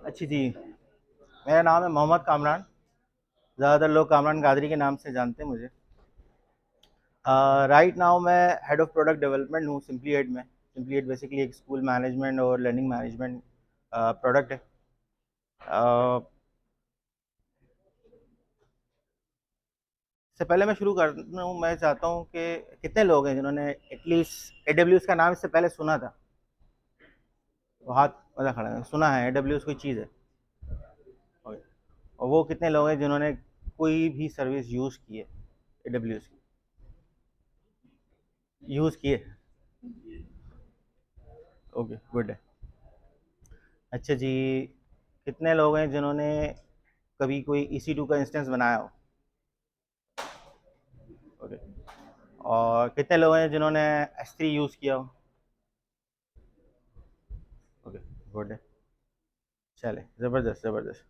अच्छी जी। मेरा नाम है मोहम्मद कामरान। ज़्यादातर लोग कामरान कादरी के नाम से जानते हैं मुझे। राइट नाउ मैं हेड ऑफ़ प्रोडक्ट डेवलपमेंट हूँ सिम्पली एड में। सिम्पली एड बेसिकली एक स्कूल मैनेजमेंट और लर्निंग मैनेजमेंट प्रोडक्ट है। इससे पहले मैं शुरू करता हूँ, मैं चाहता हूँ कि कितने लोग हैं जिन्होंने एटलीस्ट AWS का नाम इससे पहले सुना था? वो हाथ वाला खड़ा है, सुना है AWS कोई चीज़ है? और वो कितने लोग हैं जिन्होंने कोई भी सर्विस यूज़ की है AWS की? यूज़ किए? ओके, गुड है। अच्छा जी, कितने लोग हैं जिन्होंने कभी कोई EC2 का इंस्टेंस बनाया हो? ओके। और कितने लोग हैं जिन्होंने S3 यूज़ किया हो? ओके, गुड है। चले, ज़बरदस्त ज़बरदस्त।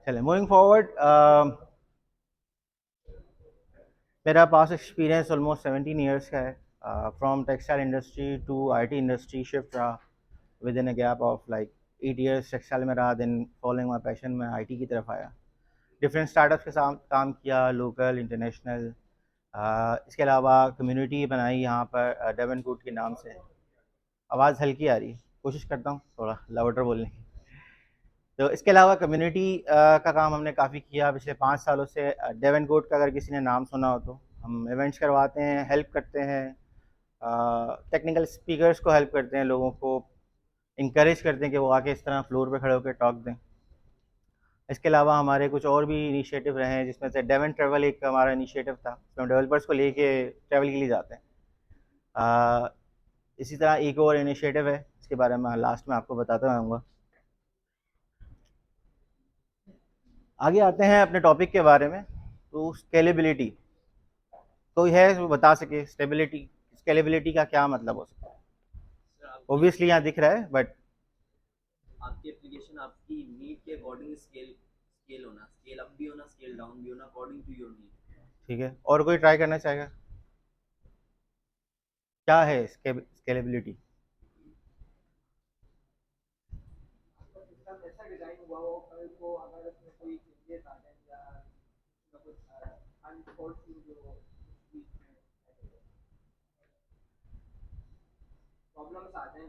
चले, मूविंग फॉरवर्ड। मेरा पास एक्सपीरियंस ऑलमोस्ट 17 ईयर्स का है। From textile industry to IT industry shift रहा within a gap of like 8 years textile में रहा, देन फॉलोइंग माई पैशन में IT की तरफ आया। डिफरेंट स्टार्टअप्स के साथ काम किया, लोकल इंटरनेशनल। इसके अलावा कम्युनिटी बनाई यहाँ पर डेवन कूट के नाम से। आवाज़ हल्की आ रही है, कोशिश करता हूँ थोड़ा लाउडर बोलने की। तो इसके अलावा कम्युनिटी का काम हमने काफ़ी किया पिछले 5 सालों से। डेवन कोट का अगर किसी ने नाम सुना हो तो हम इवेंट्स करवाते हैं, हेल्प करते हैं, टेक्निकल स्पीकर्स को हेल्प करते हैं, लोगों को इनक्रेज करते हैं कि वो आके इस तरह फ्लोर पे खड़े होकर टॉक दें। इसके अलावा हमारे कुछ और भी इनिशिएटिव रहे हैं, जिसमें से डेवन ट्रैवल एक हमारा इनिशिएटिव था, जिसमें डेवलपर्स को लेके ट्रैवल के लिए जाते हैं। इसी तरह एक और इनिशिएटिव है, इसके बारे में लास्ट में आपको बताता रहूँगा। आगे आते हैं अपने टॉपिक के बारे में। तो स्केलेबिलिटी कोई है जो बता सके? स्केलेबिलिटी का क्या मतलब हो सकता है? ऑब्वियसली यहाँ दिख रहा है, बट आपकी एप्लीकेशन आपकी नीड के अकॉर्डिंग स्केल होना, स्केल अप भी होना, स्केल डाउन भी होना अकॉर्डिंग टू योर नीड। ठीक है, और कोई ट्राई करना चाहेगा? क्या है स्केलेबिलिटी? ऐसा डिजाइन हुआ हो कल को अगर उसमें कोई चेंजेस आ जाए या कुछ अनफोर्चून जो प्रॉब्लम्स आ जाए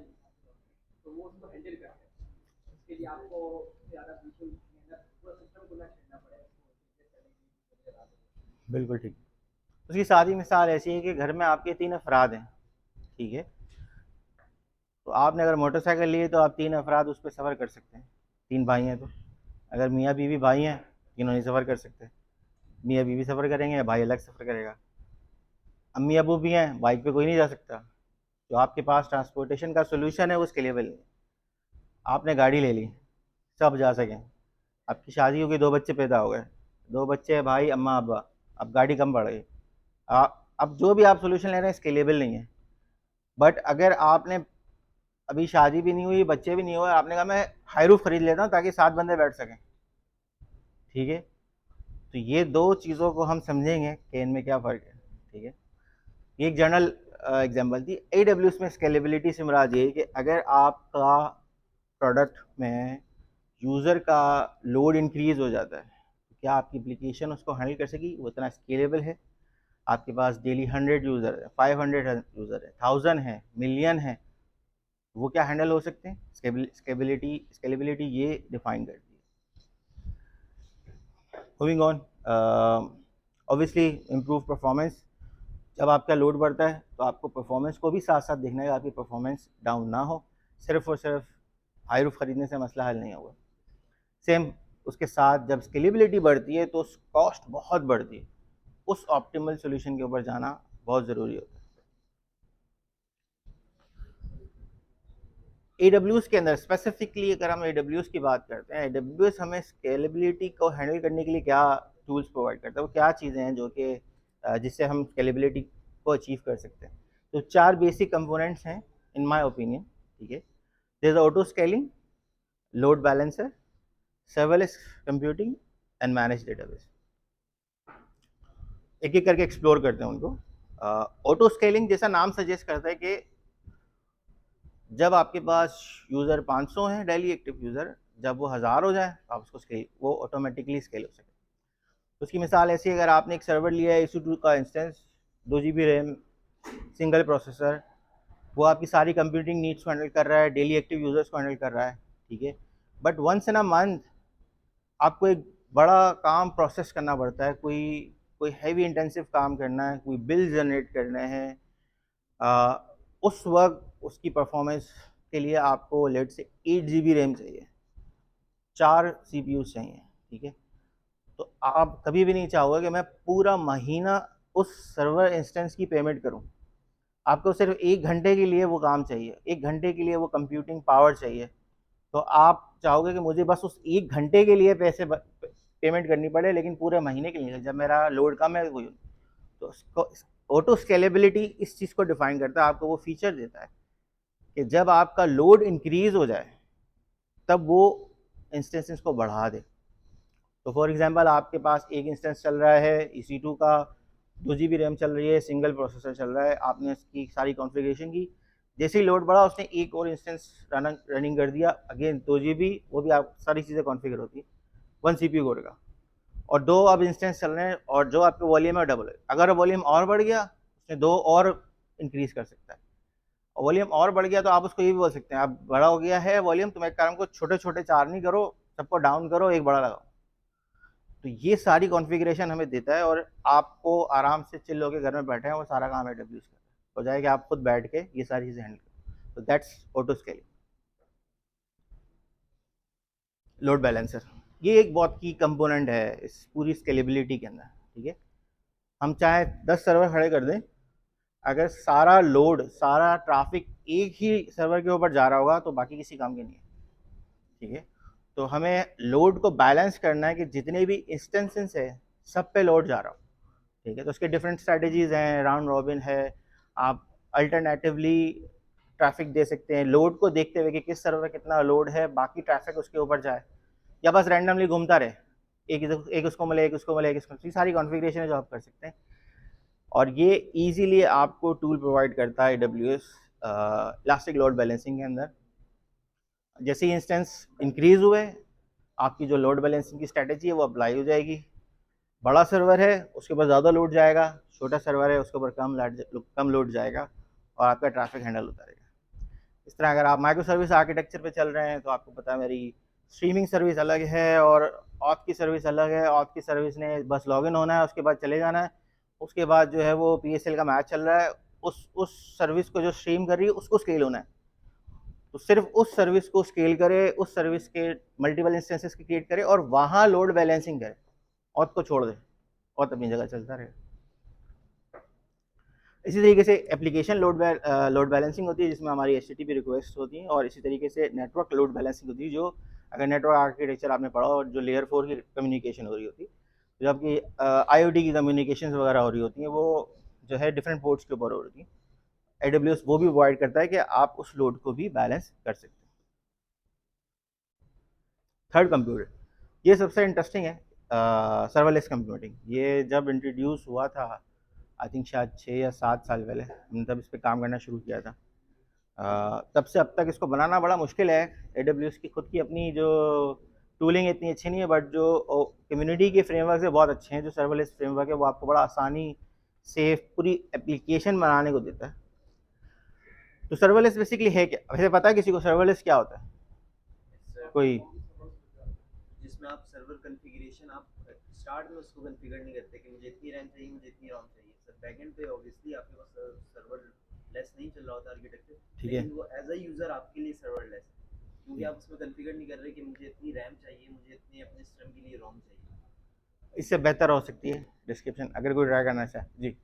तो वो उसको हैंडल करते हैं। इसके लिए आपको ज़्यादा बिल्कुल मेहनत पूरा सिस्टम को ना छेड़ना पड़े बिल्कुल ठीक। उसकी सारी मिसाल ऐसी है कि घर में आपके 3 अफराद हैं, ठीक है? तो आपने अगर मोटरसाइकिल ली तो आप 3 अफराद उस पर सफ़र कर सकते हैं। 3 भाई हैं तो अगर मियाँ बीवी भाई हैं, तीनों नहीं सफ़र कर सकते। मियाँ बीवी सफ़र करेंगे या भाई अलग सफ़र करेगा। अम्मी अबू भी हैं, बाइक पे कोई नहीं जा सकता। जो आपके पास ट्रांसपोर्टेशन का सोल्यूशन है वो स्केलेबल है। आपने गाड़ी ले ली, सब जा सकें। आपकी शादी हो गई, 2 बच्चे पैदा हो गए, 2 बच्चे हैं, भाई अम्मा अब्बा, अब गाड़ी कम पड़ गई। अब जो भी आप सोल्यूशन ले रहे हैं स्केलेबल नहीं है। बट अगर आपने अभी शादी भी नहीं हुई, बच्चे भी नहीं हुए, आपने कहा मैं हाईरूफ खरीद लेता हूँ ताकि 7 बंदे बैठ सकें, ठीक है? तो ये दो चीज़ों को हम समझेंगे कि इनमें क्या फ़र्क है, ठीक है? ये एक जनरल एग्जांपल थी। AWS में स्केलेबिलिटी से मुराद ये है कि अगर आपका प्रोडक्ट में यूज़र का लोड इंक्रीज हो जाता है, तो क्या आपकी एप्लीकेशन उसको हैंडल कर सकेगी? वो इतना स्केलेबल है? आपके पास डेली 100 यूज़र है, 500 यूज़र है, 1000 है, मिलियन है, वो क्या हैंडल हो सकते हैं? स्केलेबिलिटी ये डिफाइन करती है। Moving on, obviously improve performance. जब आपका लोड बढ़ता है तो आपको परफॉर्मेंस को भी साथ साथ देखना है, आपकी परफॉर्मेंस डाउन ना हो। सिर्फ और सिर्फ हाई रूफ खरीदने से मसला हल नहीं होगा। सेम उसके साथ जब स्केलेबिलिटी बढ़ती है तो कॉस्ट बहुत बढ़ती है। उस ऑप्टिमल सोल्यूशन के ऊपर जाना बहुत ज़रूरी होता है। AWS के अंदर स्पेसिफिकली अगर हम AWS की बात करते हैं, AWS हमें स्केलेबिलिटी को हैंडल करने के लिए क्या टूल्स प्रोवाइड करता है, वो क्या चीज़ें हैं जो कि जिससे हम स्केलेबिलिटी को अचीव कर सकते हैं? तो 4 बेसिक कंपोनेंट्स हैं इन माय ओपिनियन, ठीक है? There is auto scaling, load balancer, serverless computing and manage database. एक एक करके एक्सप्लोर करते हैं उनको। ऑटो स्केलिंग जैसा नाम सजेस्ट करता है कि जब आपके पास यूज़र 500 हैं डेली एक्टिव यूज़र, जब वो 1000 हो जाए तो आप उसको स्केल, वो ऑटोमेटिकली स्केल हो सके। तो उसकी मिसाल ऐसी है, अगर आपने एक सर्वर लिया है EC2 का instance, 2 GB RAM, single processor, वो आपकी सारी कंप्यूटिंग नीड्स को हैंडल कर रहा है, डेली एक्टिव यूजर्स को हैंडल कर रहा है, ठीक है। But once in a month आपको एक बड़ा काम प्रोसेस करना पड़ता है, कोई कोई हैवी इंटेंसिव काम करना है, कोई बिल जनरेट करने हैं, उस वक्त उसकी परफॉर्मेंस के लिए आपको लेट से 8 GB रैम चाहिए, 4 CPU चाहिए, ठीक है। तो आप कभी भी नहीं चाहोगे कि मैं पूरा महीना उस सर्वर इंस्टेंस की पेमेंट करूं। आपको सिर्फ 1 घंटे के लिए वो काम चाहिए, 1 घंटे के लिए वो कंप्यूटिंग पावर चाहिए। तो आप चाहोगे कि मुझे बस उस 1 घंटे के लिए पैसे पेमेंट करनी पड़े, लेकिन पूरे महीने के लिए जब मेरा लोड कम है कोई, तो उसको ऑटो स्केलेबिलिटी इस चीज़ को डिफाइन करता है, आपको वो फीचर देता है कि जब आपका लोड इंक्रीज हो जाए तब वो इंस्टेंसेस को बढ़ा दे। तो फॉर एग्जांपल आपके पास एक इंस्टेंस चल रहा है EC2 का, 2 GB रैम चल रही है, सिंगल प्रोसेसर चल रहा है, आपने इसकी सारी कॉन्फ़िगरेशन की, जैसे ही लोड बढ़ा उसने एक और इंस्टेंस रनिंग कर दिया, अगेन 2 GB, वो भी आप सारी चीज़ें कॉन्फ़िगर होती है 1 CPU कोर का, और 2 अब इंस्टेंस चल रहे हैं, और जो आपके वॉल्यूम है डबल है। अगर वॉल्यूम और बढ़ गया, उसने 2 और इंक्रीज कर सकता है, और वॉल्यूम और बढ़ गया तो आप उसको ये भी बोल सकते हैं, अब बड़ा हो गया है वॉल्यूम, तुम एक काम को छोटे छोटे 4 नहीं करो, सबको डाउन करो, एक बड़ा लगाओ। तो ये सारी कॉन्फ़िगरेशन हमें देता है, और आपको आराम से चिल होकर घर में बैठे हैं वो सारा काम AWS करता है, हो जाए कि आप खुद बैठ के ये सारी चीज़ें हैंडल करो। तो that's auto scaling. Load balancer ये एक बहुत की कंपोनेंट है इस पूरी स्केलेबिलिटी के अंदर, ठीक है। हम चाहे 10 सर्वर खड़े कर दें, अगर सारा लोड, सारा ट्रैफिक एक ही सर्वर के ऊपर जा रहा होगा तो बाकी किसी काम के नहीं है, ठीक है। तो हमें लोड को बैलेंस करना है कि जितने भी इंस्टेंसेस है सब पे लोड जा रहा हो, ठीक है। तो उसके डिफरेंट स्ट्रैटेजीज हैं, राउंड रॉबिन है, आप अल्टरनेटिवली ट्रैफिक दे सकते हैं लोड को देखते हुए कि किस सर्वर में कितना लोड है, बाकी ट्रैफिक उसके ऊपर जाए, या बस रैंडमली घूमता रहे, एक उसको मिले, एक उसको मिले, एक उसको, सारी कॉन्फ़िगरेशन है जो आप कर सकते हैं। और ये इजीली आपको टूल प्रोवाइड करता है AWS इलास्टिक लोड बैलेंसिंग के अंदर। जैसे ही इंस्टेंस इंक्रीज हुए, आपकी जो लोड बैलेंसिंग की स्ट्रैटेजी है वो अप्लाई हो जाएगी। बड़ा सर्वर है उसके ऊपर ज़्यादा लोड जाएगा, छोटा सर्वर है उसके ऊपर कम लोड जाएगा, और आपका ट्रैफिक हैंडल होता रहेगा। इस तरह अगर आप माइक्रो सर्विस आर्किटेक्चर पे चल रहे हैं तो आपको पता है मेरी स्ट्रीमिंग सर्विस अलग है और ऑथ की सर्विस अलग है। ऑथ की सर्विस ने बस लॉगिन होना है, उसके बाद चले जाना है, उसके बाद जो है वो PSL का मैच चल रहा है, उस सर्विस को जो स्ट्रीम कर रही है उसको स्केल होना है, तो सिर्फ उस सर्विस को स्केल करे, उस सर्विस के मल्टीपल इंस्टेंसेस क्रिएट करे और वहाँ लोड बैलेंसिंग करे, ऑथ को छोड़ दे और अपनी जगह चलता रहे। इसी तरीके से एप्लीकेशन लोड बैलेंसिंग होती है जिसमें हमारी HTTP रिक्वेस्ट होती हैं, और इसी तरीके से नेटवर्क लोड बैलेंसिंग होती है, जो अगर नेटवर्क आर्किटेक्चर आपने पढ़ा और जो लेयर 4 की कम्युनिकेशन हो रही होती है, जो आपकी IoT की कम्युनिकेशन वगैरह हो रही होती हैं, वो जो है डिफरेंट पोर्ट्स के ऊपर हो रही है। AWS वो भी प्रोवाइड करता है कि आप उस लोड को भी बैलेंस कर सकते हैं। थर्ड कंप्यूटर, ये सबसे इंटरेस्टिंग है, सर्वरलेस कंप्यूटिंग। ये जब इंट्रोड्यूस हुआ था आई थिंक शायद 6 या 7 साल पहले, हमने तब इस पर काम करना शुरू किया था। तब से अब तक इसको बनाना बड़ा मुश्किल है। AWS की खुद की अपनी जो टूलिंग इतनी अच्छी नहीं है, बट जो कम्युनिटी के फ्रेमवर्क है बहुत अच्छे हैं। जो सर्वरलेस फ्रेमवर्क है वो आपको बड़ा आसानी से पूरी एप्लीकेशन बनाने को देता है। तो सर्वरलेस बेसिकली है क्या, वैसे पता है किसी को सर्वरलेस क्या होता है? कोई जिसमें आप सर्वर कॉन्फ़िगरेशन आप स्टार्ट में उसको कॉन्फ़िगर नहीं करते कि मुझे इतनी रैम चाहिए, मुझे इतनी रोम चाहिए। सर बैकएंड पे ऑब्वियसली आपके पास सर्वर लेस नहीं चल रहा होता आर्किटेक्चर, ठीक है, लेकिन वो एज अ यूजर आपके लिए सर्वर लेस है, क्योंकि आप उसमें कॉन्फ़िगर नहीं कर रहे कि मुझे इतनी रैम चाहिए, मुझे इतनी अपने सिस्टम के लिए रोम चाहिए। इससे बेहतर हो सकती है डिस्क्रिप्शन अगर कोई ट्राई करना चाहे जी।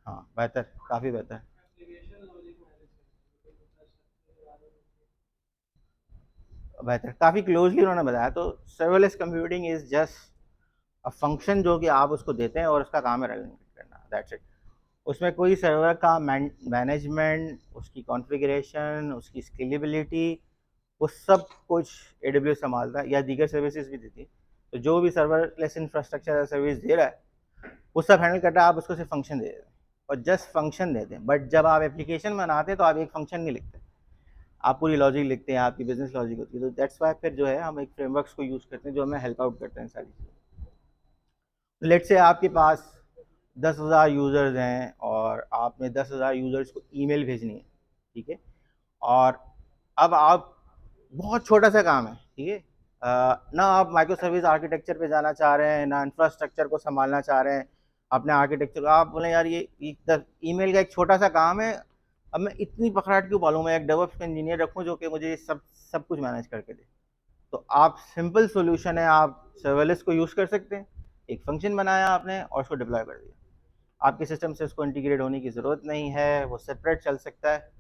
हाँ बेहतर, काफ़ी बेहतर, बेहतर, काफ़ी क्लोजली उन्होंने बताया। तो serverless computing is just a function जो कि आप उसको देते हैं और उसका काम है रन करना, दैट्स इट। उसमें कोई सर्वर का मैनेजमेंट, उसकी कॉन्फ़िगरेशन, उसकी स्केलेबिलिटी, वो सब कुछ AWS संभालता है, या दीगर सर्विसेज भी देती है। तो जो भी सर्वरलेस इंफ्रास्ट्रक्चर सर्विस दे रहा है वो सब हैंडल करता है, आप उसको सिर्फ फंक्शन दे देते हैं। और जस्ट फंक्शन देते हैं। बट जब आप एप्लीकेशन बनाते हैं तो आप एक फंक्शन नहीं लिखते, आप पूरी लॉजिक लिखते हैं, आपकी बिजनेस लॉजिक होती है। तो दैट्स वाई फिर जो है हम एक फ्रेमवर्क्स को यूज़ करते हैं जो हमें हेल्प आउट करते हैं सारी चीज़ें। लेट्स से आपके पास 10,000 यूज़र्स हैं और आपने 10,000 यूज़र्स को ईमेल भेजनी है, ठीक है, और अब आप बहुत छोटा सा काम है, ठीक है, ना आप माइक्रो सर्विस आर्किटेक्चर पे जाना चाह रहे हैं, ना इंफ्रास्ट्रक्चर को संभालना चाह रहे हैं अपने आर्किटेक्चर को, आप बोले यार ये ईमेल का एक छोटा सा काम है, अब मैं इतनी पखड़ाट क्यों पालूँ, मैं एक डेवलप्स इंजीनियर रखूँ जो कि मुझे सब कुछ मैनेज करके दे। तो आप सिंपल सोल्यूशन है, आप सर्वलेस को यूज़ कर सकते हैं, एक फंक्शन बनाया आपने और उसको डिप्लॉय कर दिया, आपके सिस्टम से उसको इंटीग्रेट होने की ज़रूरत नहीं है, वो सेपरेट चल सकता है,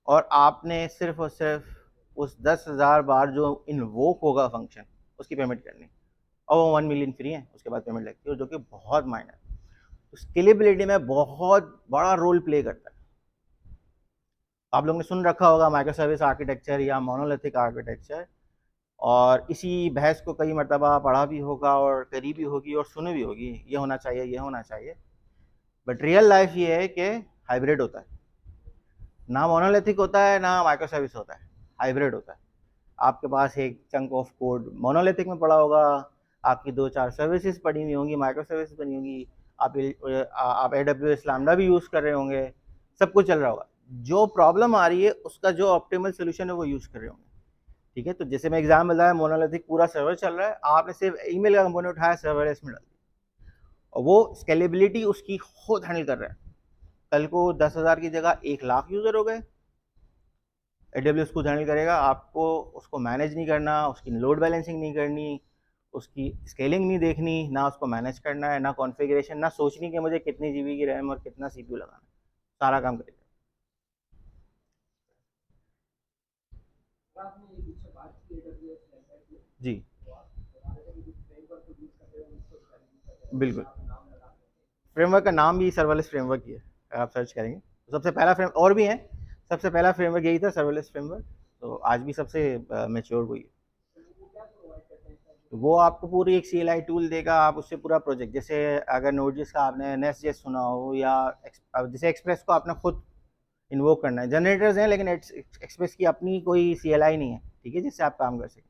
और आपने सिर्फ और सिर्फ उस 10,000 बार जो इन्वोक होगा फंक्शन उसकी पेमेंट करनी, और वो 1 मिलियन फ्री है, उसके बाद पेमेंट लगती है, जो कि बहुत मायने। तो स्केलेबिलिटी में बहुत बड़ा रोल प्ले करता है। आप लोगों ने सुन रखा होगा माइक्रो सर्विस आर्किटेक्चर या मोनोलिथिक आर्किटेक्चर, और इसी बहस को कई मरतबा पढ़ा भी होगा और करी भी होगी और सुनी भी होगी, ये होना चाहिए, ये होना चाहिए। बट रियल लाइफ ये है कि हाइब्रिड होता है, ना मोनोलिथिक होता है ना माइक्रो सर्विस होता है, हाइब्रिड होता है। आपके पास एक चंक ऑफ कोड मोनोलिथिक में पड़ा होगा, आपकी 2-4 सर्विसेज पड़ी हुई होंगी, माइक्रो सर्विस बनी होंगी, आप AWS लैम्बडा भी यूज़ कर रहे होंगे, सब कुछ चल रहा होगा। जो प्रॉब्लम आ रही है उसका जो ऑप्टिमल सोल्यूशन है वो यूज़ कर रहे होंगे, ठीक है। तो जैसे मैं एग्जाम बताया, मोनोलिथिक पूरा सर्वर चल रहा है, आपने सिर्फ ईमेल का कंपोनेंट उठाया, सर्वलेस में डाल दिया, और वो स्केलेबिलिटी उसकी खुद हैंडल कर रहा है। कल को 10,000 की जगह 1,00,000 यूज़र हो गए, AWS खुद हैंडल करेगा, आपको उसको मैनेज नहीं करना, उसकी लोड बैलेंसिंग नहीं करनी, उसकी स्केलिंग नहीं देखनी, ना उसको मैनेज करना है, ना कॉन्फ़िगरेशन, ना सोचनी कि मुझे कितनी जीबी की रैम और कितना CPU लगाना है, सारा काम करेगा। आपने एक पीछे बात की AWS फ्रेमवर्क की, जी तो आप बता रहे थे कि जिस फ्रेमवर्क को यूज़ करते हैं उसको यूज़ करते हैं, बिल्कुल। आप नाम लगा सकते हैं। फ्रेमवर्क का नाम भी सर्वलेस फ्रेमवर्क ही है, अगर आप सर्च करेंगे तो सबसे पहला फ्रेम, और भी है, सबसे पहला फ्रेमवर्क यही था, सर्वलेस फ्रेमवर्क, तो आज भी सबसे मेच्योर वही है। वो क्या प्रोवाइड करते हैं सर? तो वो आपको पूरी एक CLI टूल देगा, आप उससे पूरा प्रोजेक्ट, जैसे अगर Node.js का आपने Nest.js सुना हो, या जैसे एक्सप्रेस को आपने खुद इन्वोक करना है, जनरेटर्स हैं लेकिन एक्सप्रेस की अपनी कोई CLI नहीं है, ठीक है, जिससे आप काम कर सकें,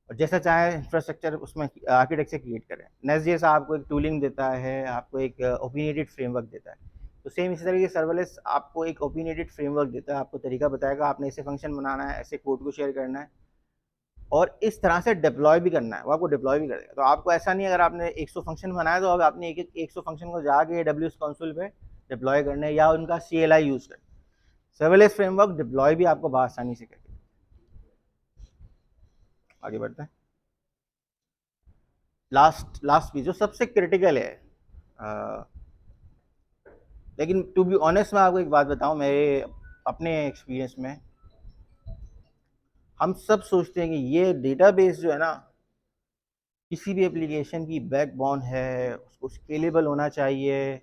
और जैसा चाहे इंफ्रास्ट्रक्चर उसमें आर्किटेक्चर क्रिएट करें। Nest.js आपको एक टूलिंग देता है, आपको एक ओपिनियटेड फ्रेमवर्क देता है, तो सेम इसी तरीके से सर्वलेस आपको एक ओपिनियटेड फ्रेमवर्क देता है, आपको तरीका बताएगा, आपने ऐसे फंक्शन बनाना है, ऐसे कोड को शेयर करना है, और इस तरह से डिप्लॉय भी करना है, वो आपको डिप्लॉय भी कर देगा। तो आपको ऐसा नहीं है, अगर आपने 100 फंक्शन बनाया तो अब आपने एक 100 फंक्शन को जाके AWS कंसोल पे डिप्लॉय करना है या उनका CLI यूज़ करना है। सर्वलेस फ्रेमवर्क डिप्लॉय भी आपको बहुत आसानी से करके, आगे बढ़ते हैं। लास्ट भी जो सबसे क्रिटिकल है, लेकिन टू बी ऑनेस्ट मैं आपको एक बात बताऊं, मेरे अपने एक्सपीरियंस में हम सब सोचते हैं कि ये डेटाबेस जो है ना, किसी भी एप्लीकेशन की बैकबोन है, उसको स्केलेबल होना चाहिए,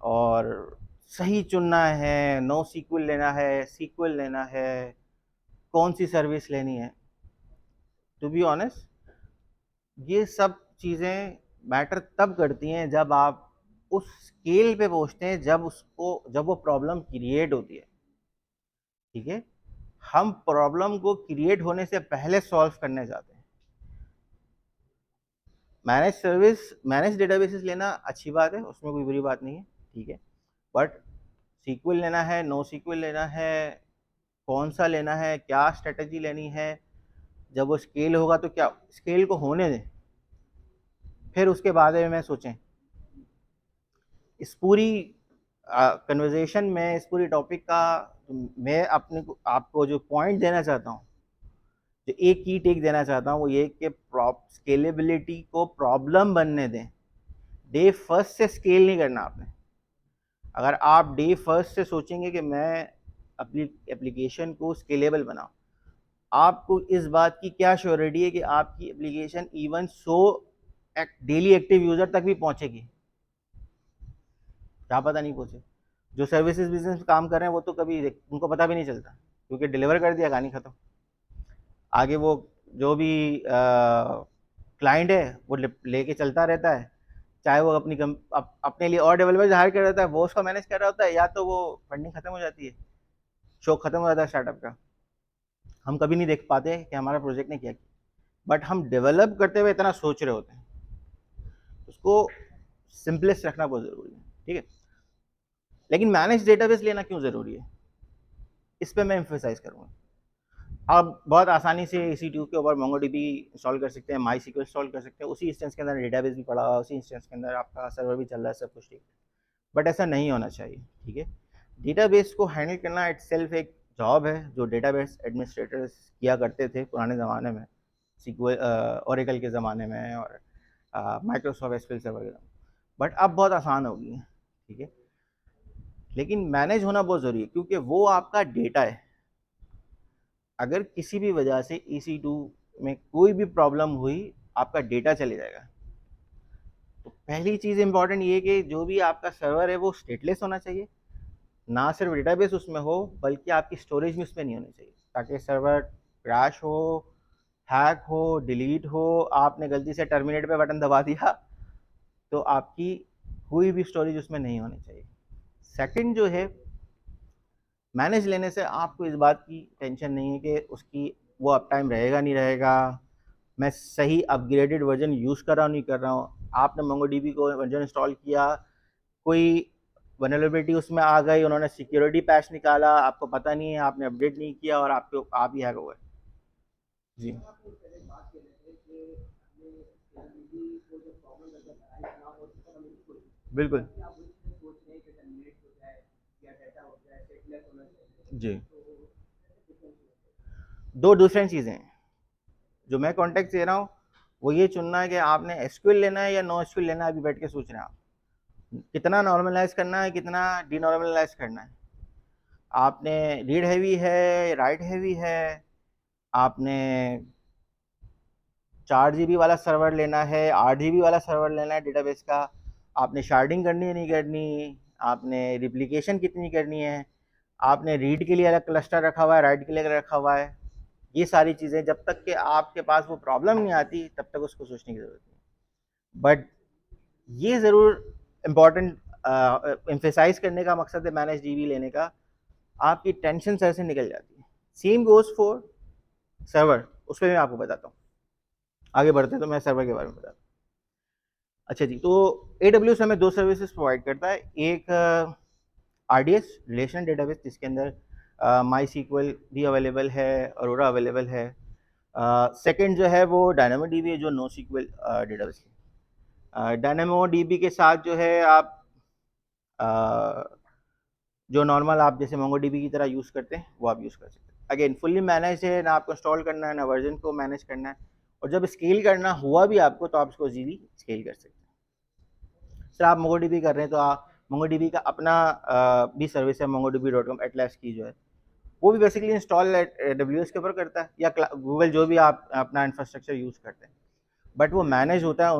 और सही चुनना है, नो सीक्वल लेना है, सीक्वल लेना है, कौन सी सर्विस लेनी है। टू बी ऑनेस्ट, ये सब चीज़ें मैटर तब करती हैं जब आप उस स्केल पे पहुंचते हैं, जब वो प्रॉब्लम क्रिएट होती है, ठीक है। हम प्रॉब्लम को क्रिएट होने से पहले सॉल्व करने जाते हैं। मैनेज डेटाबेसेस लेना अच्छी बात है, उसमें कोई बुरी बात नहीं है, ठीक है, बट सीक्वल लेना है, नो सीक्वल लेना है, कौन सा लेना है, क्या स्ट्रेटजी लेनी है, जब वो स्केल होगा तो क्या, स्केल को होने दें, फिर उसके बाद में सोचें। इस पूरी कन्वर्जेशन में, इस पूरी टॉपिक का मैं आपको जो पॉइंट देना चाहता हूँ, जो एक की टेक देना चाहता हूँ, वो ये कि स्केलेबिलिटी को प्रॉब्लम बनने दें, डे फर्स्ट से स्केल नहीं करना आपने। अगर आप डे फर्स्ट से सोचेंगे कि मैं अपनी एप्लीकेशन को स्केलेबल बनाऊं, आपको इस बात की क्या श्योरिटी है कि आपकी application even 100 daily active user तक भी पहुंचेगी? क्या पता नहीं पहुंचे। जो सर्विसेज बिजनेस में काम कर रहे हैं वो तो कभी उनको पता भी नहीं चलता, क्योंकि डिलीवर कर दिया, कहानी खत्म। आगे वो जो भी क्लाइंट है वो लेके चलता रहता है, चाहे वो अपने लिए और डेवलपर हायर कर रहा होता है, वो उसको मैनेज कर रहा होता है, या तो वो फंडिंग खत्म हो जाती है, शौक खत्म हो जाता है स्टार्टअप का। हम कभी नहीं देख पाते कि हमारा प्रोजेक्ट ने क्या किया, बट हम डेवलप करते हुए इतना सोच रहे होते हैं। उसको सिंपलेस्ट रखना बहुत ज़रूरी है, ठीक है। लेकिन मैनेज डेटाबेस लेना क्यों ज़रूरी है, इस पर मैं एम्फेसाइज करूँगा। आप बहुत आसानी से EC2 के ऊपर MongoDB इंस्टॉल कर सकते हैं, MySQL इंस्टॉल कर सकते हैं, उसी इंस्टेंस के अंदर डेटाबेस भी पड़ा हुआ है, उसी इंस्टेंस के अंदर आपका सर्वर भी चल रहा है, सब कुछ ठीक। बट ऐसा नहीं होना चाहिए, ठीक है। डेटाबेस को हैंडल करना इटसेल्फ एक जॉब है जो डेटाबेस एडमिनिस्ट्रेटर्स किया करते थे पुराने ज़माने में, SQL ओरेकल के ज़माने में और माइक्रोसॉफ्ट एसक्यूएल सर्वर के ज़माने में। बट अब बहुत आसान हो गई है, ठीक है। लेकिन मैनेज होना बहुत ज़रूरी है, क्योंकि वो आपका डेटा है। अगर किसी भी वजह से EC2 में कोई भी प्रॉब्लम हुई, आपका डेटा चले जाएगा। तो पहली चीज़ इंपॉर्टेंट ये कि जो भी आपका सर्वर है वो स्टेटलेस होना चाहिए, ना सिर्फ डेटाबेस उसमें हो बल्कि आपकी स्टोरेज भी उसमें नहीं होनी चाहिए, ताकि सर्वर क्रैश हो, हैक हो, डिलीट हो, आपने गलती से टर्मिनेट पे बटन दबा दिया तो आपकी कोई भी स्टोरेज उसमें नहीं होनी चाहिए। सेकंड जो है, मैनेज लेने से आपको इस बात की टेंशन नहीं है कि उसकी वो अप टाइम रहेगा नहीं रहेगा, मैं सही अपग्रेडेड वर्जन यूज़ कर रहा हूँ नहीं कर रहा हूँ। आपने MongoDB को वर्जन इंस्टॉल किया, कोई वनरेबिलिटी उसमें आ गई, उन्होंने सिक्योरिटी पैच निकाला, आपको पता नहीं है, आपने अपडेट नहीं किया और आप ही हैक हो गए। जी बिल्कुल जी। दो डिफरेंट चीज़ें हैं। जो मैं कॉन्टेक्ट दे रहा हूँ वो ये चुनना है कि आपने SQL लेना है या नो SQL लेना है, अभी बैठ के सोच रहे हैं आप कितना नॉर्मलाइज करना है, कितना डीनॉर्मलाइज करना है। आपने रीड हैवी है, राइट हैवी है, आपने 4 GB वाला सर्वर लेना है, 8 GB वाला सर्वर लेना है डेटाबेस का, आपने शार्डिंग करनी है नहीं करनी, आपने रिप्लिकेशन कितनी करनी है, आपने रीड के लिए अलग क्लस्टर रखा हुआ है, राइट के लिए अलग रखा हुआ है। ये सारी चीज़ें जब तक कि आपके पास वो प्रॉब्लम नहीं आती तब तक उसको सोचने की ज़रूरत नहीं। बट ये ज़रूर इम्पॉर्टेंट एम्फेसाइज करने का मकसद है मैनेज DB लेने का, आपकी टेंशन सर से निकल जाती है। सेम गोज़ फॉर सर्वर, उस पर मैं आपको बताता हूँ। आगे बढ़ते तो मैं सर्वर के बारे में बताता हूँ। अच्छा जी, तो AWS हमें 2 सर्विसेज प्रोवाइड करता है। एक RDS रिलेशनल डेटाबेस, जिसके अंदर MySQL भी अवेलेबल है, अरोरा अवेलेबल है। सेकंड जो है वो DynamoDB है, जो NoSQL डेटाबेस है। DynamoDB के साथ जो है आप जो नॉर्मल आप जैसे MongoDB की तरह यूज़ करते हैं वो आप यूज़ कर सकते हैं। अगेन फुल्ली मैनेज है, ना आपको इंस्टॉल करना है ना वर्जन को मैनेज करना है, और जब स्केल करना हुआ भी आपको तो आप इसको इजीली स्केल कर सकते हैं। सर आप MongoDB कर रहे हैं तो आप MongoDB का अपना भी सर्विस है mongodb.com एटलास की जो है, वो भी बेसिकली इंस्टॉल AWS के ऊपर करता है या गूगल, जो भी आप अपना इंफ्रास्ट्रक्चर यूज़ करते हैं, बट वो मैनेज होता है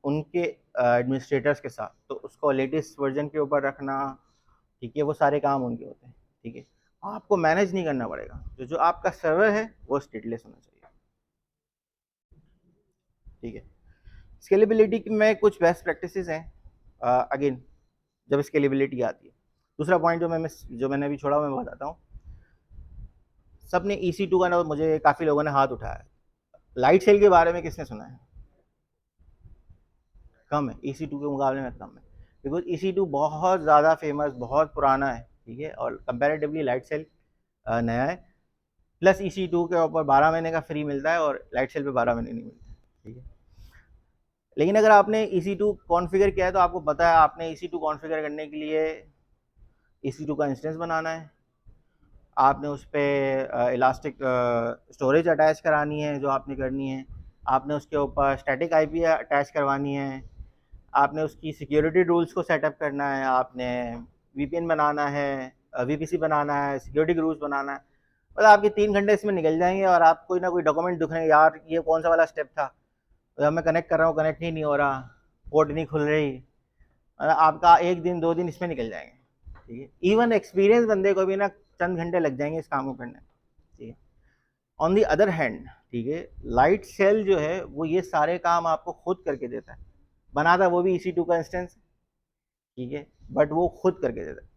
उनके एडमिनिस्ट्रेटर्स के साथ, तो उसको लेटेस्ट वर्जन के ऊपर रखना, ठीक है, वो सारे काम उनके होते हैं, ठीक है। आपको मैनेज नहीं करना पड़ेगा, जो आपका सर्वर है वो स्टेटलेस होना चाहिए, ठीक है। स्केलेबिलिटी में कुछ बेस्ट प्रैक्टिसेस हैं, अगेन जब स्केलेबिलिटी आती है। दूसरा पॉइंट जो मैंने अभी छोड़ा मैं बताता हूँ। सब ने EC2 का ना, मुझे काफ़ी लोगों ने हाथ उठाया। लाइट सेल के बारे में किसने सुना है? कम है, EC2 के मुकाबले में कम है, बिकॉज EC2 बहुत ज़्यादा फेमस, बहुत पुराना है, ठीक है, और कंपैरेटिवली लाइट सेल नया है। प्लस EC2 के ऊपर 12 महीने का फ्री मिलता है और लाइट सेल पे 12 महीने नहीं मिलता, ठीक है। लेकिन अगर आपने EC2 कॉन्फ़िगर किया है तो आपको पता है आपने EC2 कॉन्फ़िगर करने के लिए EC2 का इंस्टेंस बनाना है, आपने उस पर इलास्टिक स्टोरेज अटैच करानी है जो आपने करनी है, आपने उसके ऊपर स्टैटिक IP अटैच करवानी है, आपने उसकी सिक्योरिटी रूल्स को सेटअप करना है, आपने VPN बनाना है, VPC बनाना है, सिक्योरिटी रूल्स बनाना है। मतलब आपके 3 घंटे इसमें निकल जाएंगे और आप कोई ना कोई डॉक्यूमेंट दिख रहे हैं, यार ये कौन सा वाला स्टेप था, तो मैं कनेक्ट कर रहा हूँ, कनेक्ट ही नहीं हो रहा, पोर्ट नहीं खुल रही, आपका 1 दिन 2 दिन इसमें निकल जाएंगे, ठीक है। इवन एक्सपीरियंस बंदे को भी ना चंद घंटे लग जाएंगे इस काम को करने, ठीक है। ऑन दी अदर हैंड, ठीक है, लाइट सेल जो है वो ये सारे काम आपको खुद करके देता है, बनाता वो भी EC2 का इंस्टेंस, ठीक है, बट वो खुद करके देता है।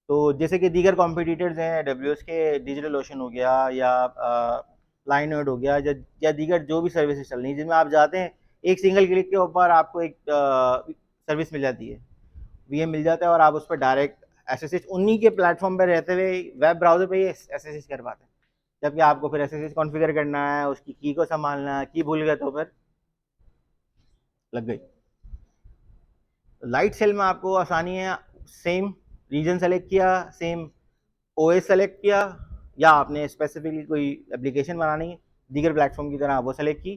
तो जैसे कि दीगर कॉम्पिटिटर्स हैं, AWS के डिजिटल ओशन हो गया या लाइनोड हो गया या दीगर जो भी सर्विसेज चल रही हैं जिनमें आप जाते हैं एक सिंगल क्लिक के ऊपर आपको एक सर्विस मिल जाती है, VM मिल जाता है और आप उस पर डायरेक्ट SSH उन्हीं के प्लेटफॉर्म पर रहते हुए वेब ब्राउजर पे ही SSH कर पाते हैं। जबकि आपको फिर SSH कॉन्फ़िगर करना है, उसकी की को संभालना है, की भूल गए तो फिर लग गई। लाइट सेल में आपको आसानी है, सेम रीजन सेलेक्ट किया, सेम OS सेलेक्ट किया, या आपने स्पेसिफिकली कोई एप्लीकेशन बनानी है दीगर प्लेटफॉर्म की तरह वो सेलेक्ट की,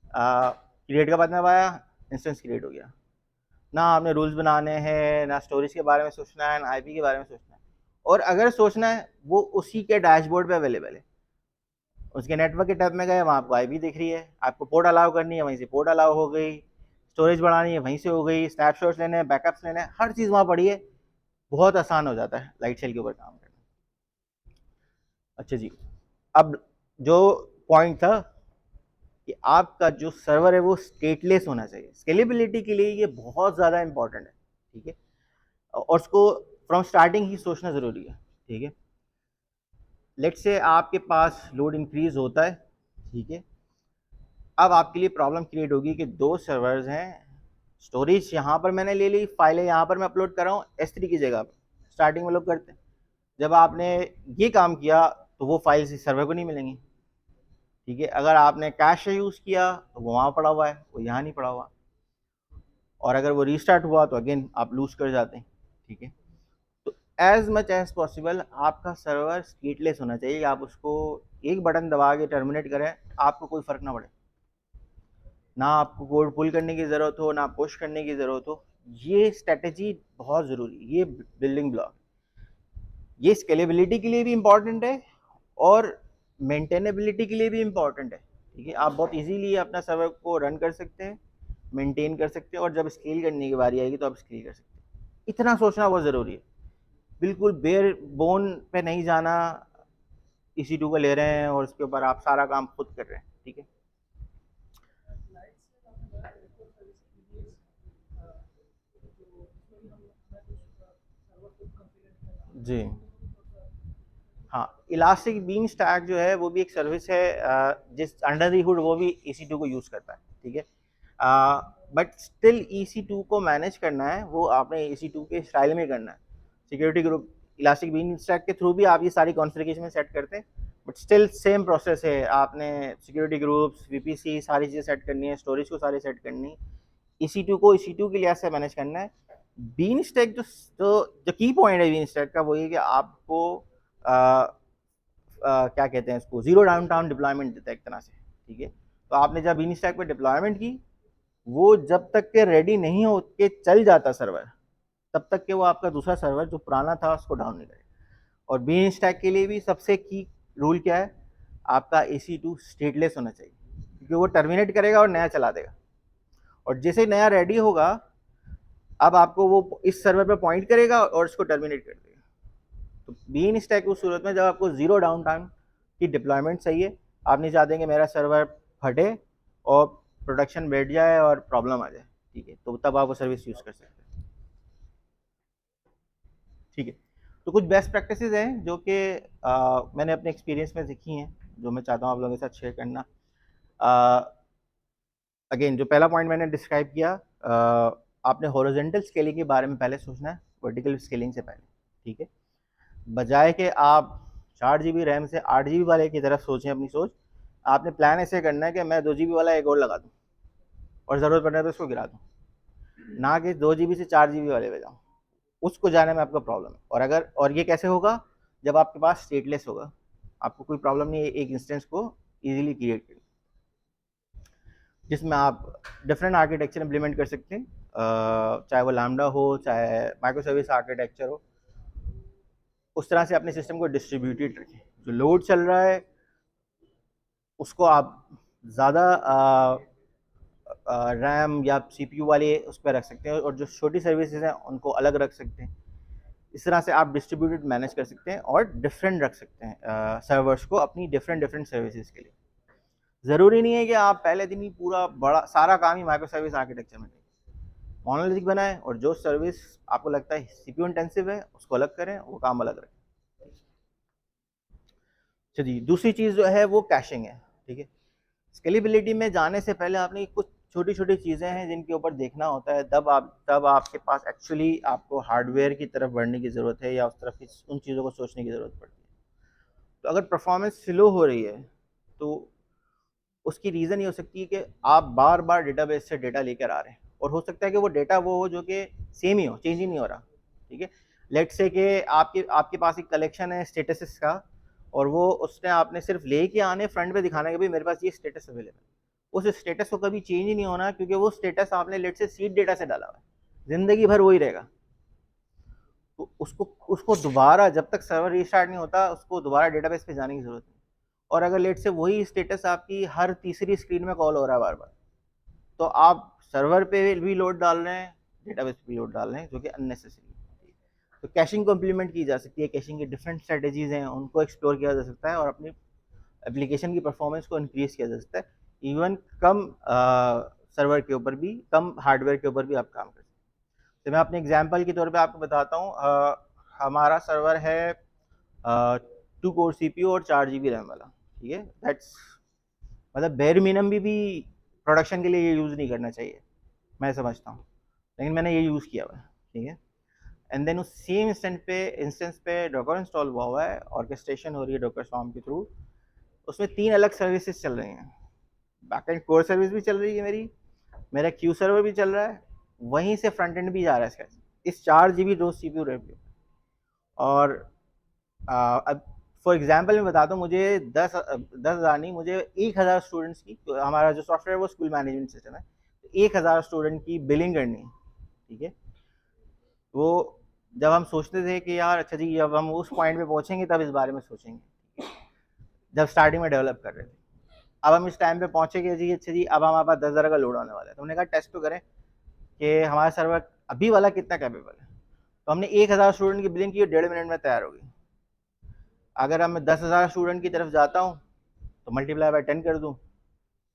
क्रिएट का बटन दबाया, इंस्टेंस क्रिएट हो गया। ना आपने रूल्स बनाने हैं, ना स्टोरेज के बारे में सोचना है, ना IP के बारे में सोचना है, और अगर सोचना है वो उसी के डैशबोर्ड पे अवेलेबल है। उसके नेटवर्क के टैब में गए, वहाँ आपको IP दिख रही है, आपको पोर्ट अलाउ करनी है वहीं से पोर्ट अलाउ हो गई, स्टोरेज बढ़ानी है वहीं से हो गई, स्नैपशॉट्स लेने हैं, बैकअप्स लेने हैं, हर चीज़ वहाँ पड़ी है। बहुत आसान हो जाता है लाइट सेल के ऊपर काम करना। अच्छा जी, अब जो पॉइंट था कि आपका जो सर्वर है वो स्टेटलेस होना चाहिए। स्केलेबिलिटी के लिए ये बहुत ज़्यादा इंपॉर्टेंट है, ठीक है, और उसको फ्रॉम स्टार्टिंग ही सोचना ज़रूरी है, ठीक है। लेट्स से आपके पास लोड इंक्रीज होता है, ठीक है, अब आपके लिए प्रॉब्लम क्रिएट होगी कि दो सर्वर्स हैं, स्टोरेज यहाँ पर मैंने ले ली, फाइलें यहाँ पर मैं अपलोड कर रहा हूँ S3 की जगह पर। स्टार्टिंग में लोग करते हैं, जब आपने ये काम किया तो वो फाइल्स इस सर्वर को नहीं मिलेंगी, ठीक है। अगर आपने कैश यूज़ किया तो वो वहाँ पड़ा हुआ है, वो यहाँ नहीं पड़ा हुआ, और अगर वो रीस्टार्ट हुआ तो अगेन आप लूज कर जाते हैं, ठीक है। तो एज मच एज पॉसिबल आपका सर्वर स्टेटलेस होना चाहिए। आप उसको एक बटन दबा के टर्मिनेट करें, आपको कोई फ़र्क ना पड़े, ना आपको कोड पुल करने की ज़रूरत हो, ना पुश करने की ज़रूरत हो। ये स्ट्रेटेजी बहुत ज़रूरी है, ये बिल्डिंग ब्लॉक, ये स्केलेबिलिटी के लिए भी इम्पॉर्टेंट है और मेंटेनेबिलिटी के लिए भी इम्पॉर्टेंट है, ठीक है। आप बहुत इजीली अपना सर्वर को रन कर सकते हैं, मेंटेन कर सकते हैं, और जब स्केल करने की बारी आएगी तो आप स्केल कर सकते हैं। इतना सोचना बहुत ज़रूरी है, बिल्कुल बेयर बोन पे नहीं जाना। EC2 को ले रहे हैं और उसके ऊपर आप सारा काम खुद कर रहे हैं, ठीक है। जी हाँ, इलास्टिक बीम स्टैक जो है वो भी एक सर्विस है जिस अंडर दी हुड वो भी EC2 को यूज़ करता है, ठीक है। बट स्टिल EC2 को मैनेज करना है वो आपने EC2 के स्टाइल में करना है। Security group elastic beam stack के थ्रू भी आप ये सारी कॉन्फ़िगरेशन में सेट करते हैं, बट स्टिल सेम प्रोसेस है। आपने सिक्योरिटी ग्रुप्स, VPC सारी चीज़ें सेट करनी है, स्टोरेज को सारी सेट करनी है, EC2 को EC2 के लिहाज से मैनेज करना है। बीन स्टैक जो की पॉइंट है बीन स्टैक का वो ये कि आपको क्या कहते हैं इसको, जीरो डाउन टाउन डिप्लॉयमेंट देता है एक तरह से, ठीक है। तो आपने जब बीन स्टैक पे डिप्लॉयमेंट की, वो जब तक के रेडी नहीं हो के चल जाता सर्वर, तब तक के वो आपका दूसरा सर्वर जो पुराना था उसको डाउन नहीं करेगा। और बीन स्टैक के लिए भी सबसे की रूल क्या है, आपका EC2 स्टेटलेस होना चाहिए, क्योंकि वो टर्मिनेट करेगा और नया चला देगा, और जैसे नया रेडी होगा अब आपको वो इस सर्वर पे पॉइंट करेगा और इसको टर्मिनेट कर देगा। तो बीन स्टैक उस सूरत में जब आपको जीरो डाउन टाइम की डिप्लॉयमेंट चाहिए, आप नहीं चाहते कि मेरा सर्वर फटे और प्रोडक्शन बैठ जाए और प्रॉब्लम आ जाए, ठीक है, तो तब आप वो सर्विस यूज़ कर सकते हैं, ठीक है। तो कुछ बेस्ट प्रैक्टिसेस हैं जो कि मैंने अपने एक्सपीरियंस में सीखी हैं, जो मैं चाहता हूँ आप लोगों के साथ शेयर करना। अगेन जो पहला पॉइंट मैंने डिस्क्राइब किया, आपने हॉरिजॉन्टल स्केलिंग के बारे में पहले सोचना है, वर्टिकल स्केलिंग से पहले, ठीक है। बजाय कि आप 4 GB रैम से 8 GB वाले की तरफ सोचें अपनी सोच, आपने प्लान ऐसे करना है कि मैं 2 GB वाला एक और लगा दूँ और ज़रूरत पड़ने तो उसको गिरा दूँ, ना कि 2 GB से 4 GB वाले पे जाऊँ। उसको जाने में आपका प्रॉब्लम है। और ये कैसे होगा, जब आपके पास स्टेटलेस होगा, आपको कोई प्रॉब्लम नहीं है एक इंस्टेंस को ईजिली क्रिएट करने, जिसमें आप डिफरेंट आर्किटेक्चर इम्प्लीमेंट कर सकते हैं, चाहे वो लैम्डा हो, चाहे माइक्रो सर्विस आर्किटेक्चर हो। उस तरह से अपने सिस्टम को डिस्ट्रीब्यूटेड रखें। जो लोड चल रहा है उसको आप ज़्यादा रैम या CPU वाले उस पर रख सकते हैं, और जो छोटी सर्विसेज हैं उनको अलग रख सकते हैं। इस तरह से आप डिस्ट्रीब्यूटेड मैनेज कर सकते हैं और डिफरेंट रख सकते हैं सर्वर्स को अपनी डिफरेंट सर्विसेज के लिए। ज़रूरी नहीं है कि आप पहले दिन ही पूरा बड़ा सारा काम ही माइक्रो सर्विस आर्किटेक्चर में करें। मोनोलिथिक बनाएं और जो सर्विस आपको लगता है CPU इंटेंसिव है उसको अलग करें, वो काम अलग रखें। चलिए दूसरी चीज़ जो है वो कैशिंग है, ठीक है। स्केलेबिलिटी में जाने से पहले आपने कुछ छोटी छोटी चीज़ें हैं जिनके ऊपर देखना होता है, तब आपके पास एक्चुअली आपको हार्डवेयर की तरफ बढ़ने की ज़रूरत है या उस तरफ उन चीज़ों को सोचने की ज़रूरत पड़ती है। तो अगर परफॉर्मेंस स्लो हो रही है तो उसकी रीज़न ये हो सकती है कि आप बार बार डेटाबेस से डेटा लेकर आ रहे हैं, और हो सकता है कि वो डेटा वो हो जो कि सेम ही हो, चेंज ही नहीं हो रहा, ठीक है। लेट्स से कि आपके पास एक कलेक्शन है स्टेटसेस का, और वो उसने आपने सिर्फ ले के आने फ्रंट पे दिखाना कि भाई मेरे पास ये स्टेटस अवेलेबल, उस स्टेटस को कभी चेंज ही नहीं होना, क्योंकि वो स्टेटस आपने लेट से सीड डेटा से डाला हुआ है, जिंदगी भर वही रहेगा। तो उसको दोबारा जब तक सर्वर रिस्टार्ट नहीं होता उसको दोबारा डेटाबेस पे जाने की जरूरत नहीं। और अगर लेट से वही स्टेटस आपकी हर तीसरी स्क्रीन में कॉल हो रहा है बार बार, तो आप सर्वर पे भी लोड डाल रहे हैं, डेटाबेस पे भी लोड डाल रहे हैं, जो कि अननेसेसरी। तो कैशिंग को इम्प्लीमेंट की जा सकती है, कैशिंग की डिफरेंट स्ट्रेटेजीज हैं, उनको एक्सप्लोर किया जा सकता है और अपनी एप्लीकेशन की परफॉर्मेंस को इंक्रीज किया जा सकता है। इवन कम सर्वर के ऊपर भी, कम हार्डवेयर के ऊपर भी आप काम कर सकते हैं। तो मैं अपने एग्जांपल के तौर पे आपको बताता हूँ, हमारा सर्वर है 2 कोर CPU और 4 GB रैम वाला, ठीक है। दैट्स मतलब बेयर मिनिमम भी प्रोडक्शन के लिए ये यूज़ नहीं करना चाहिए, मैं समझता हूँ, लेकिन मैंने ये यूज़ किया हुआ है, ठीक है। एंड देन उस सेम इंस्टेंस पे डॉकर इंस्टॉल हुआ है, ऑर्केस्ट्रेशन हो रही है डॉकर स्वार्म के थ्रू। उसमें 3 अलग सर्विसेज चल रही हैं, बैकएंड कोर सर्विस भी चल रही है मेरा क्यू सर्वर भी चल रहा है, वहीं से फ्रंट एंड भी जा रहा है इसका, इस 4 GB रोज CPU रैम पे। और अब फॉर एग्जांपल मैं बताता हूँ, मुझे 10,000 नहीं, मुझे 1,000 स्टूडेंट्स की, तो हमारा जो सॉफ्टवेयर है वो स्कूल मैनेजमेंट सिस्टम है, 1,000 स्टूडेंट की बिलिंग करनी है, ठीक है। वो जब हम सोचते थे कि यार अच्छा जी जब हम उस पॉइंट पे पहुंचेंगे तब इस बारे में सोचेंगे, जब स्टार्टिंग में डेवलप कर रहे थे। अब हम इस टाइम पे पहुंचे जी, अच्छा जी अब हमारे पास 10,000 का लोड आने वाला है, तो हमने कहा टेस्ट तो करें कि हमारा सर्वर अभी वाला कितना कैपेबल है। तो हमने 1,000 स्टूडेंट की बिलिंग की, 1.5 मिनट में तैयार हो गई। अगर मैं 10,000 स्टूडेंट की तरफ जाता हूँ तो मल्टीप्लाई बाय 10 कर दूँ,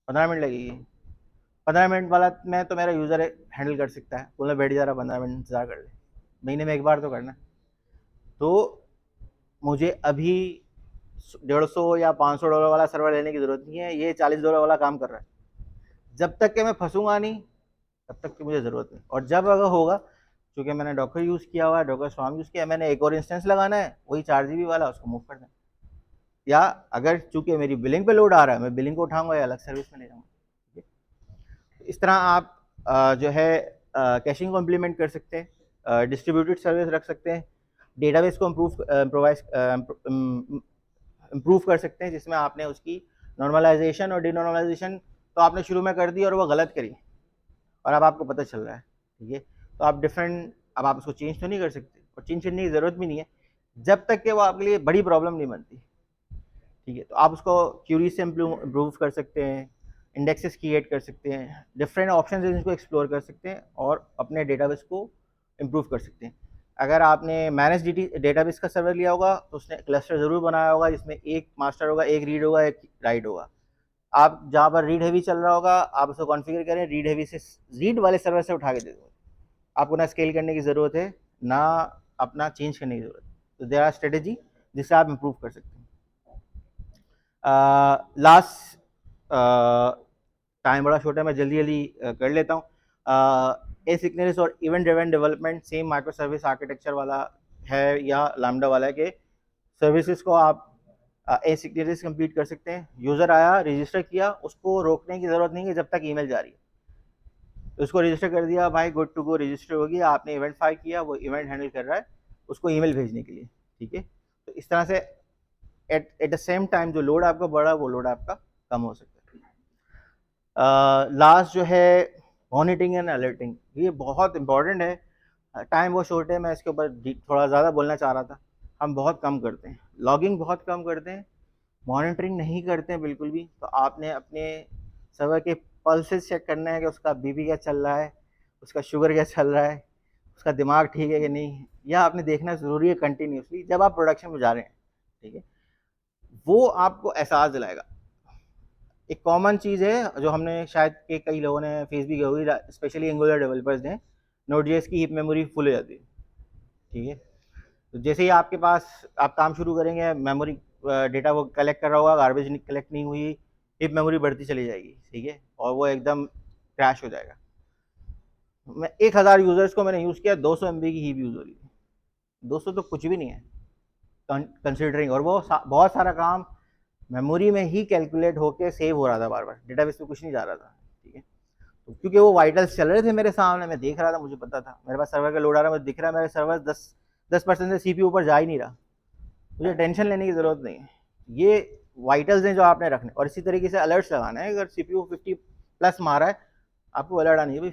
15 मिनट लगेगी। 15 मिनट वाला मैं तो मेरा यूज़र हैंडल कर सकता है, बोला बैठ जा रहा 15 मिनट इंतजार कर ले, महीने में एक बार तो करना। तो मुझे अभी 150 या $500 वाला सर्वर लेने की ज़रूरत नहीं है, ये $40 वाला काम कर रहा है। जब तक कि मैं फंसूंगा नहीं तब तक की मुझे ज़रूरत नहीं, और जब अगर होगा, क्योंकि मैंने डॉकर यूज़ किया हुआ है, डॉकर स्वार्म यूज़ किया, मैंने एक और इंस्टेंस लगाना है वही 4 GB वाला, उसको मूव करना है। या अगर चूंकि मेरी बिलिंग पे लोड आ रहा है, मैं बिलिंग को उठाऊंगा या अलग सर्विस में ले जाऊंगा, ठीक है। इस तरह आप जो है कैशिंग को इम्प्लीमेंट कर सकते हैं, डिस्ट्रीब्यूटेड सर्विस रख सकते हैं, डेटाबेस को इम्प्रूव कर सकते हैं, जिसमें आपने उसकी नॉर्मलाइजेशन और डिनॉर्मलाइजेशन तो आपने शुरू में कर दी और वो गलत करी, और अब आपको पता चल रहा है, ठीक है। तो आप अब आप उसको चेंज तो नहीं कर सकते, और चेंज करने की ज़रूरत भी नहीं है जब तक कि वो आपके लिए बड़ी प्रॉब्लम नहीं बनती, ठीक है। तो आप उसको क्यूरी से इम्प्रूव कर सकते हैं, इंडेक्सेस क्रिएट कर सकते हैं, डिफरेंट ऑप्शन है जिनको एक्सप्लोर कर सकते हैं और अपने डेटाबेस को इम्प्रूव कर सकते हैं। अगर आपने मैनेज डेटाबेस का सर्वर लिया होगा तो उसने क्लस्टर ज़रूर बनाया होगा जिसमें एक मास्टर होगा, एक रीड होगा, एक राइट होगा। आप जहाँ पर रीड हैवी चल रहा होगा आप उसको कॉन्फ़िगर करें, रीड हैवी से रीड वाले सर्वर से उठा के दे दो, आपको ना स्केल करने की ज़रूरत है ना अपना चेंज करने की ज़रूरत है। तो देयर आर स्ट्रेटेजी जिससे आप इम्प्रूव कर सकते हैं। लास्ट टाइम बड़ा छोटा है, मैं जल्दी जल्दी कर लेता हूँ। एसिंक्रोनस और event driven development same micro service architecture वाला है या लैम्डा वाला है कि सर्विसेज को आप एसिंक्रोनस कंप्लीट कर सकते हैं। यूज़र आया रजिस्टर किया, उसको रोकने की ज़रूरत नहीं है जब तक ईमेल जारी है, तो उसको रजिस्टर कर दिया भाई, गुड टू गो, रजिस्टर हो गया, आपने इवेंट फाइल किया, वो इवेंट हैंडल कर रहा है उसको ईमेल भेजने के लिए, ठीक है। तो इस तरह से एट द सेम टाइम जो लोड आपका बढ़ा वो लोड आपका कम हो सकता है। लास्ट जो है मॉनिटरिंग एंड अलर्टिंग, ये बहुत इंपॉर्टेंट है। टाइम वो शॉर्ट है, मैं इसके ऊपर थोड़ा ज़्यादा बोलना चाह रहा था। हम बहुत कम करते हैं, लॉगिंग बहुत कम करते हैं, मॉनिटरिंग नहीं करते हैं बिल्कुल भी। तो आपने अपने सर्वर के पल्सेस चेक करना है कि उसका बीपी क्या चल रहा है, उसका शुगर क्या चल रहा है, उसका दिमाग ठीक है कि नहीं, यह आपने देखना ज़रूरी है कंटिन्यूसली जब आप प्रोडक्शन में जा रहे हैं, ठीक है। वो आपको एहसास दिलाएगा। एक कॉमन चीज़ है जो हमने शायद के कई लोगों ने फेस भी की होगी, स्पेशली एंगुलर डेवलपर्स ने, Node.js की हीप मेमोरी फुल हो जाती है, ठीक है। तो जैसे ही आपके पास आप काम शुरू करेंगे, मेमोरी डेटा वो कलेक्ट कर रहा होगा, गार्बेज कलेक्ट नहीं हुई, हीप मेमोरी बढ़ती चली जाएगी, ठीक है, और वो एकदम क्रैश हो जाएगा। मैं 1000 यूजर्स को मैंने यूज़ किया, 200 MB की हीप यूज़ हो रही है। 200 तो कुछ भी नहीं है कंसिडरिंग, और वो बहुत सारा काम मेमोरी में ही कैलकुलेट होके सेव हो रहा था, बार बार डेटाबेस पे कुछ नहीं जा रहा था, ठीक है। तो क्योंकि वो वाइटल्स चल रहे थे मेरे सामने, मैं देख रहा था, मुझे पता था मेरे पास सर्वर का लोड आ रहा है, मुझे दिख रहा है मेरे सर्वर 10% से CPU ऊपर जा ही नहीं रहा, मुझे टेंशन लेने की ज़रूरत नहीं है। ये वाइटल्स हैं जो आपने रखने, और इसी तरीके से अलर्ट्स लगाना है। अगर CPU 50+ मारा है, आपको अलर्ट आनी है भाई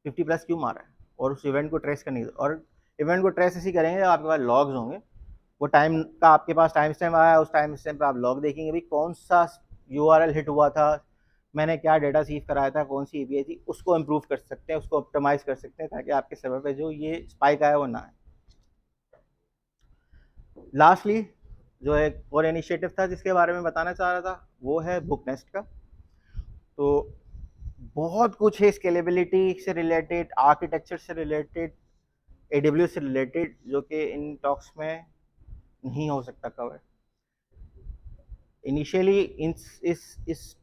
50+ क्यों मारा है, और उस इवेंट को ट्रेस करने की, और इवेंट को ट्रेस ऐसे करेंगे, आपके पास लॉग्स होंगे, वो टाइम का आपके पास टाइम स्टैम्प आया, उस टाइम स्टैम्प पे आप लॉग देखेंगे भाई कौन सा URL हिट हुआ था, मैंने क्या डेटा सीव कराया था, कौन सी API थी, उसको इम्प्रूव कर सकते हैं, उसको ऑप्टिमाइज कर सकते हैं, ताकि आपके सर्वर पे जो ये स्पाइक आया वो ना आए। लास्टली जो एक और इनिशिएटिव था जिसके बारे में बताना चाह रहा था, वो है बुकनेस्ट का। तो बहुत कुछ है स्केलेबिलिटी से रिलेटेड, आर्किटेक्चर से रिलेटेड, AWS से रिलेटेड, जो कि इन टॉक्स में नहीं हो सकता कवर। इनिशियली इस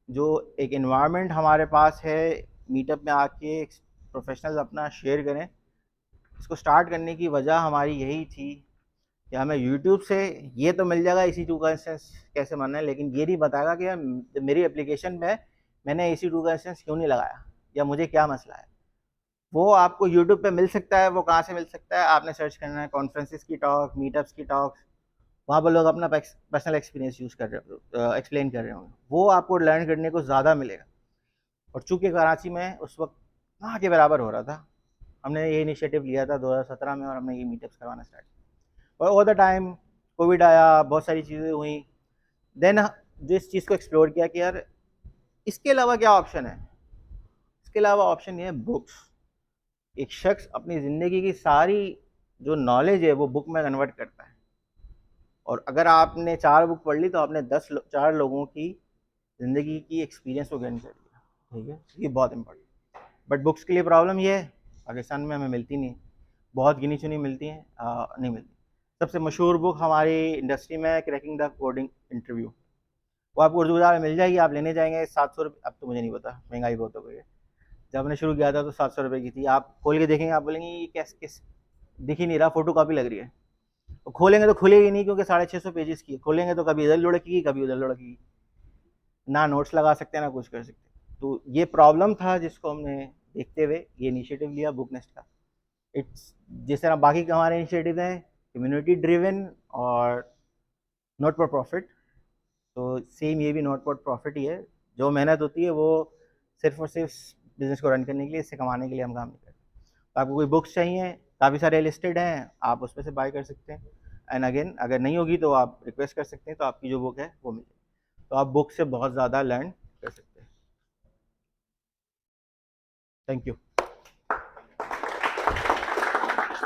जो एक इन्वायरमेंट हमारे पास है, मीटअप में आके प्रोफेशनल्स अपना शेयर करें, इसको स्टार्ट करने की वजह हमारी यही थी कि हमें यूट्यूब से ये तो मिल जाएगा EC2 का इंस्टेंस कैसे बनना है, लेकिन ये नहीं बताएगा कि यार मेरी एप्लीकेशन में मैंने EC2 का इंस्टेंस क्यों नहीं लगाया, या मुझे क्या मसला है। वो आपको यूट्यूब पे मिल सकता है। वो कहाँ से मिल सकता है, आपने सर्च करना है कॉन्फ्रेंसिस की टॉक, मीटअप्स की टॉक्स, वहाँ पर लोग अपना पर्सनल एक्सपीरियंस यूज़ कर रहे एक्सप्लेन कर रहे होंगे, वो आपको लर्न करने को ज़्यादा मिलेगा। और चूँकि कराची में उस वक्त कहाँ के बराबर हो रहा था, हमने ये इनिशिएटिव लिया था 2017 में, और हमने ये मीटअप्स करवाना स्टार्ट किया। और ओवर द टाइम कोविड आया, बहुत सारी चीज़ें हुई, देन जो इस चीज़ को एक्सप्लोर किया कि यार इसके अलावा क्या ऑप्शन है। इसके अलावा ऑप्शन ये है बुक्स। एक शख्स अपनी ज़िंदगी की सारी जो नॉलेज है वो बुक में कन्वर्ट करता है, और अगर आपने 4 बुक पढ़ ली तो आपने 4 लोगों की ज़िंदगी की एक्सपीरियंस को गेन कर लिया, ठीक है। ये बहुत इंपॉर्टेंट। बट बुक्स के लिए प्रॉब्लम ये है, पाकिस्तान में हमें मिलती नहीं, बहुत गिनी चुनी मिलती हैं, नहीं मिलती। सबसे मशहूर बुक हमारी इंडस्ट्री में क्रैकिंग द कोडिंग इंटरव्यू, वो आपको उर्दू में मिल जाएगी, आप लेने जाएंगे 700 रुपये, अब तो मुझे नहीं पता, महंगाई बहुत हो गई है। जब हमने शुरू किया था तो 700 रुपये की थी। आप खोल के देखेंगे, आप बोलेंगे ये किस दिख ही नहीं रहा, फोटो कॉपी लग रही है। तो खोलेंगे तो खुलेगी नहीं, क्योंकि 650 पेजेस की। खोलेंगे तो कभी इधर लुढ़केगी, कभी उधर लुढ़केगी, ना नोट्स लगा सकते ना कुछ कर सकते। तो ये प्रॉब्लम था जिसको हमने देखते हुए ये इनिशिएटिव लिया बुकनेस्ट का। इट्स जिस तरह बाकी के हमारे इनिशिएटिव हैं कम्युनिटी ड्रिवन और नॉट फॉर प्रॉफिट, तो सेम ये भी नॉट फॉर प्रॉफिट ही है। जो मेहनत होती है वो सिर्फ और सिर्फ बिजनेस को रन करने के लिए, इससे कमाने के लिए हम काम नहीं करते। तो आपको कोई बुक्स चाहिए, काफ़ी सारे लिस्टेड हैं, आप उसमें से बाय कर सकते हैं। एंड अगेन अगर नहीं होगी तो आप रिक्वेस्ट कर सकते हैं, तो आपकी जो बुक है वो मिल जाएगी। तो आप बुक से बहुत ज़्यादा लर्न कर सकते हैं। Thank you.